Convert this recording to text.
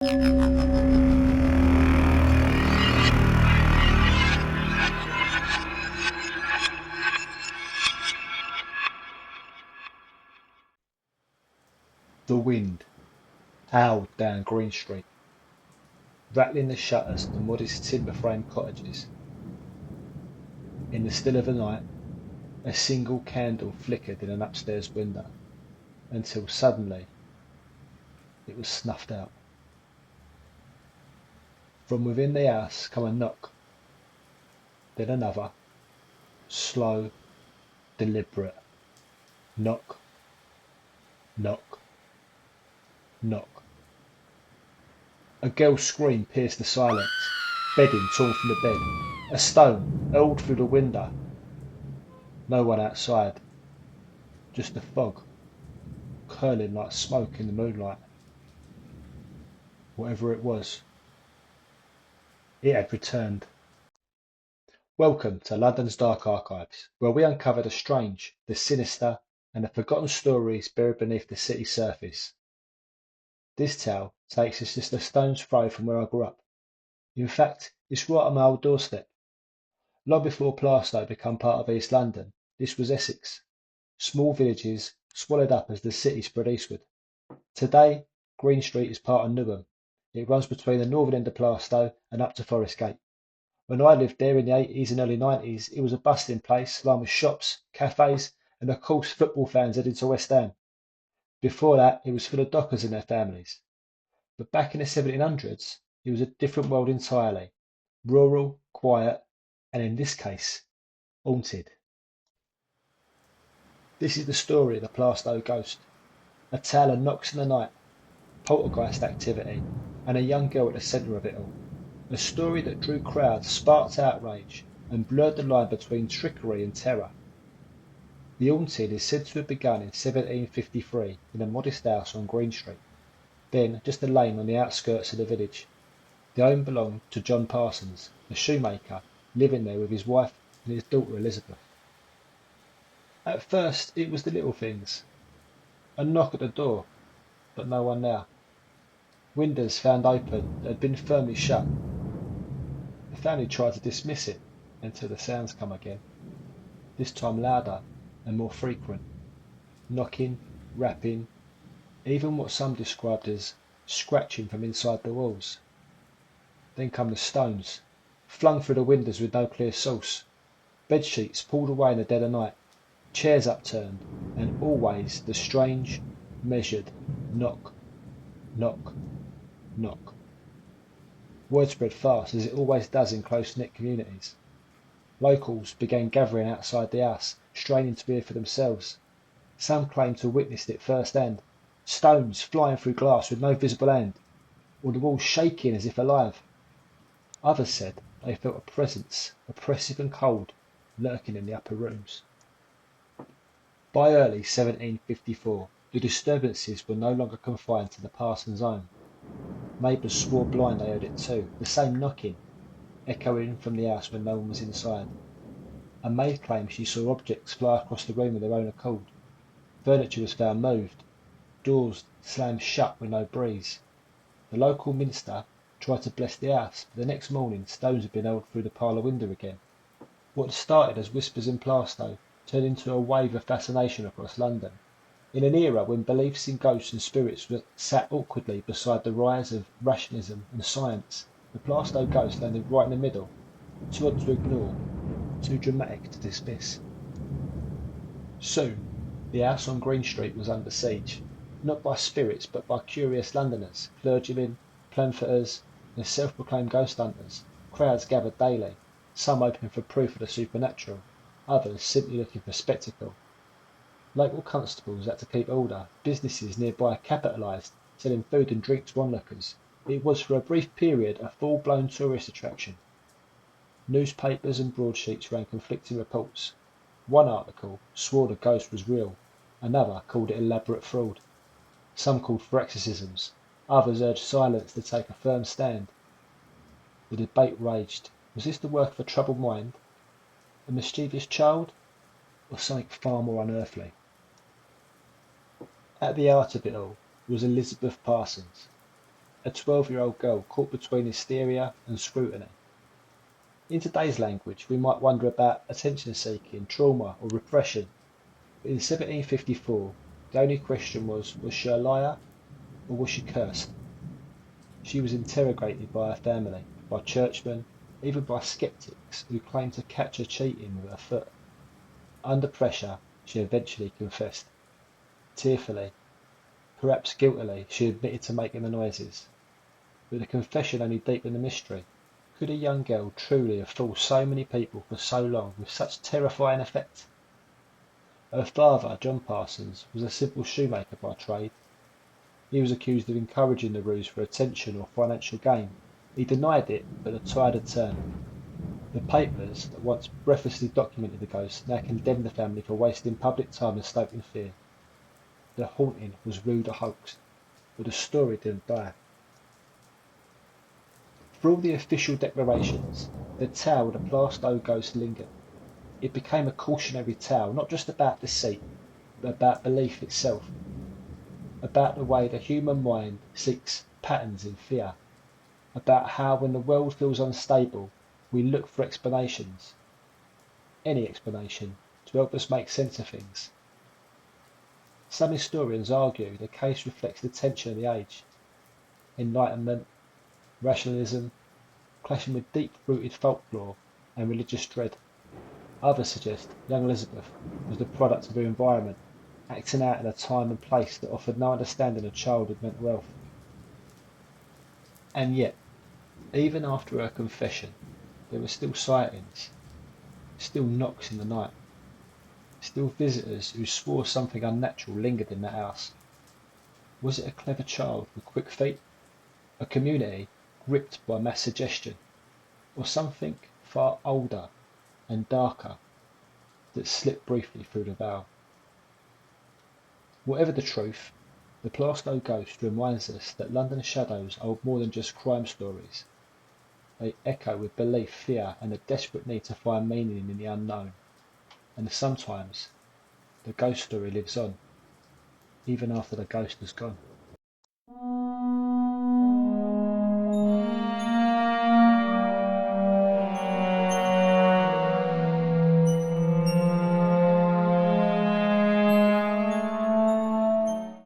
The wind howled down Green Street, rattling the shutters of the modest timber-framed cottages. In the still of the night, a single candle flickered in an upstairs window, until suddenly it was snuffed out. From within the house came a knock, then another, slow, deliberate knock, knock, knock. A girl's scream pierced the silence, bedding torn from the bed, a stone hurled through the window. No one outside, just the fog, curling like smoke in the moonlight. Whatever it was, it had returned. Welcome to London's Dark Archives, where we uncover the strange, the sinister, and the forgotten stories buried beneath the city's surface. This tale takes us just a stone's throw from where I grew up. In fact, it's right on my old doorstep. Long before Plaistow became part of East London, this was Essex. Small villages swallowed up as the city spread eastward. Today, Green Street is part of Newham. It runs between the northern end of Plaistow and up to Forest Gate. When I lived there in the 80s and early 90s, it was a bustling place, lined with shops, cafes, and of course football fans heading to West Ham. Before that, it was full of dockers and their families. But back in the 1700s, it was a different world entirely. Rural, quiet, and in this case, haunted. This is the story of the Plaistow Ghost. A tale of knocks in the night, poltergeist activity, and a young girl at the centre of it all. A story that drew crowds, sparked outrage, and blurred the line between trickery and terror. The haunting is said to have begun in 1753 in a modest house on Green Street, then just a lane on the outskirts of the village. The home belonged to John Parsons, a shoemaker, living there with his wife and his daughter Elizabeth. At first it was the little things. A knock at the door, but no one there. Windows found open that had been firmly shut. The family tried to dismiss it until the sounds come again, this time louder and more frequent. Knocking, rapping, even what some described as scratching from inside the walls. Then come the stones, flung through the windows with no clear source. Bed sheets pulled away in the dead of night, chairs upturned, and always the strange, measured knock, knock, knock. Word spread fast, as it always does in close-knit communities. Locals began gathering outside the house, straining to hear for themselves. Some claimed to have witnessed it firsthand, stones flying through glass with no visible hand, or the walls shaking as if alive. Others said they felt a presence, oppressive and cold, lurking in the upper rooms. By early 1754, the disturbances were no longer confined to the parson's home. Neighbours swore blind they heard it too, the same knocking, echoing from the house when no one was inside. A maid claimed she saw objects fly across the room of their own accord. Furniture was found moved, doors slammed shut with no breeze. The local minister tried to bless the house, but the next morning stones had been hurled through the parlour window again. What started as whispers in Plaistow turned into a wave of fascination across London. In an era when beliefs in ghosts and spirits were sat awkwardly beside the rise of rationalism and science, the Plaistow ghost landed right in the middle, too odd to ignore, too dramatic to dismiss. Soon, the house on Green Street was under siege, not by spirits but by curious Londoners, clergymen, pamphleters, and self-proclaimed ghost hunters. Crowds gathered daily, some hoping for proof of the supernatural, others simply looking for spectacle. Local constables had to keep order, businesses nearby capitalised, selling food and drink to onlookers. It was for a brief period a full-blown tourist attraction. Newspapers and broadsheets ran conflicting reports. One article swore the ghost was real, another called it elaborate fraud. Some called for exorcisms, others urged silence to take a firm stand. The debate raged. Was this the work of a troubled mind, a mischievous child, or something far more unearthly? At the heart of it all was Elizabeth Parsons. a 12-year-old girl caught between hysteria and scrutiny. In today's language, we might wonder about attention seeking, trauma, or repression, but in 1754, the only question was she a liar or was she cursed? She was interrogated by her family, by churchmen, even by skeptics who claimed to catch her cheating with her foot. Under pressure, she eventually confessed. Tearfully, perhaps guiltily, she admitted to making the noises. But the confession only deepened the mystery. Could a young girl truly have fooled so many people for so long with such terrifying effect? Her father, John Parsons, was a simple shoemaker by trade. He was accused of encouraging the ruse for attention or financial gain. He denied it, but the tide had turned. The papers that once breathlessly documented the ghost now condemned the family for wasting public time and stoking fear. The haunting was ruled a hoax, but the story didn't die. For all the official declarations, the tale of the Plaistow Ghost lingered. It became a cautionary tale, not just about deceit, but about belief itself, about the way the human mind seeks patterns in fear, about how when the world feels unstable, we look for explanations, any explanation, to help us make sense of things. Some historians argue the case reflects the tension of the age, enlightenment, rationalism, clashing with deep-rooted folklore and religious dread. Others suggest young Elizabeth was the product of her environment, acting out in a time and place that offered no understanding of childhood mental health. And yet, even after her confession, there were still sightings, still knocks in the night, still visitors who swore something unnatural lingered in the house. Was it a clever child with quick feet, a community gripped by mass suggestion, or something far older and darker that slipped briefly through the veil? Whatever the truth, the Plaistow Ghost reminds us that London shadows hold more than just crime stories. They echo with belief, fear, and a desperate need to find meaning in the unknown. And sometimes the ghost story lives on, even after the ghost has gone.